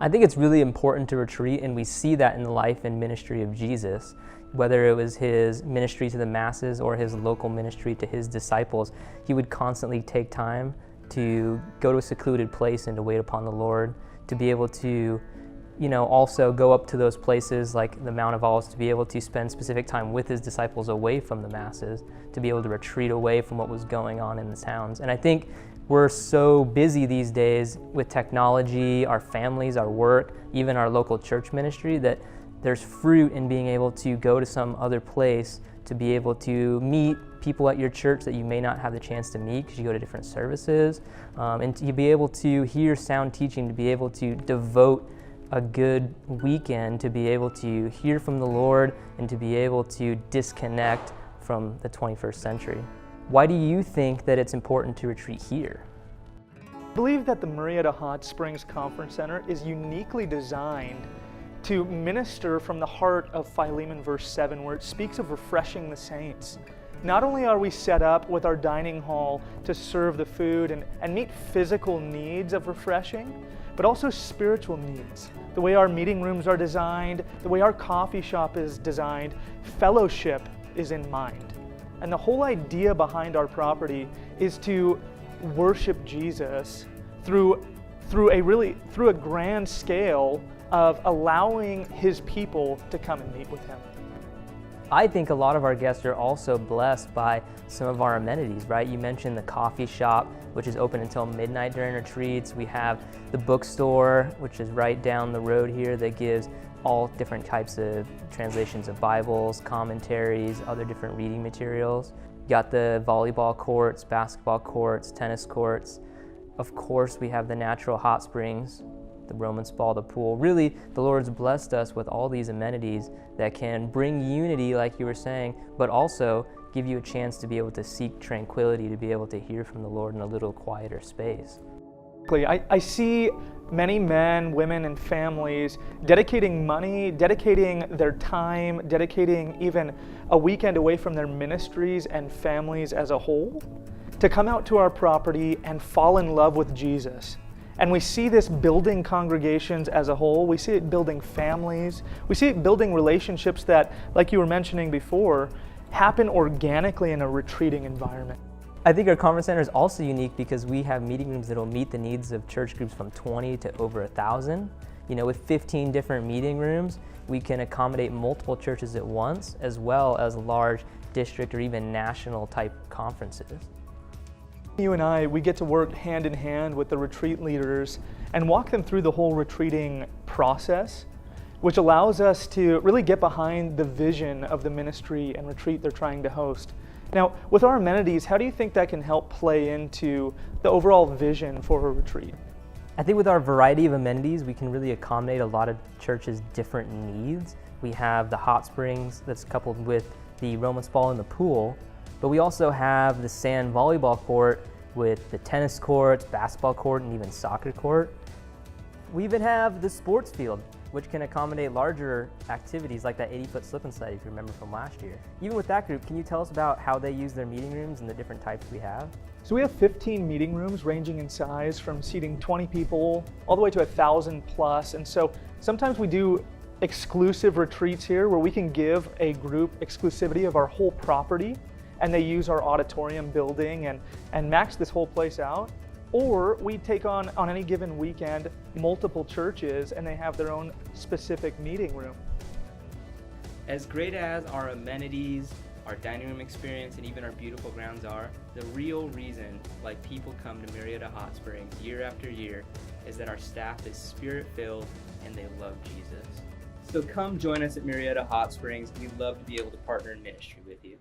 I think it's really important to retreat, and we see that in the life and ministry of Jesus. Whether it was his ministry to the masses or his local ministry to his disciples, he would constantly take time to go to a secluded place and to wait upon the Lord, to be able to, also go up to those places like the Mount of Olives, to be able to spend specific time with his disciples away from the masses, to be able to retreat away from what was going on in the towns. And I think we're so busy these days with technology, our families, our work, even our local church ministry, that there's fruit in being able to go to some other place, to be able to meet people at your church that you may not have the chance to meet because you go to different services, and to be able to hear sound teaching, to be able to devote a good weekend, to be able to hear from the Lord, and to be able to disconnect from the 21st century. Why do you think that it's important to retreat here? I believe that the Murrieta Hot Springs Conference Center is uniquely designed to minister from the heart of Philemon verse 7, where it speaks of refreshing the saints. Not only are we set up with our dining hall to serve the food and meet physical needs of refreshing, but also spiritual needs. The way our meeting rooms are designed, the way our coffee shop is designed, fellowship is in mind. And the whole idea behind our property is to worship Jesus through a grand scale of allowing his people to come and meet with him. I think a lot of our guests are also blessed by some of our amenities, right? You mentioned the coffee shop, which is open until midnight during retreats. We have the bookstore, which is right down the road here, that gives all different types of translations of Bibles, commentaries, other different reading materials. You got the volleyball courts, basketball courts, tennis courts. Of course, we have the natural hot springs, the Roman spa, the pool. Really, the Lord's blessed us with all these amenities that can bring unity, like you were saying, but also give you a chance to be able to seek tranquility, to be able to hear from the Lord in a little quieter space. I see many men, women, and families dedicating money, dedicating their time, dedicating even a weekend away from their ministries and families as a whole to come out to our property and fall in love with Jesus. And we see this building congregations as a whole. We see it building families. We see it building relationships that, like you were mentioning before, happen organically in a retreating environment. I think our conference center is also unique because we have meeting rooms that will meet the needs of church groups from 20 to over 1,000. With 15 different meeting rooms, we can accommodate multiple churches at once, as well as large district or even national type conferences. You and I, we get to work hand in hand with the retreat leaders and walk them through the whole retreating process, which allows us to really get behind the vision of the ministry and retreat they're trying to host. Now, with our amenities, how do you think that can help play into the overall vision for a retreat? I think with our variety of amenities, we can really accommodate a lot of churches' different needs. We have the hot springs that's coupled with the Roman spa and the pool, but we also have the sand volleyball court with the tennis courts, basketball court, and even soccer court. We even have the sports field, which can accommodate larger activities like that 80-foot slip and slide, if you remember from last year. Even with that group, can you tell us about how they use their meeting rooms and the different types we have? So we have 15 meeting rooms ranging in size from seating 20 people all the way to 1,000 plus. And so sometimes we do exclusive retreats here where we can give a group exclusivity of our whole property, and they use our auditorium building and max this whole place out. Or we take on any given weekend, multiple churches, and they have their own specific meeting room. As great as our amenities, our dining room experience, and even our beautiful grounds are, the real reason people come to Murrieta Hot Springs year after year is that our staff is spirit-filled and they love Jesus. So come join us at Murrieta Hot Springs. We'd love to be able to partner in ministry with you.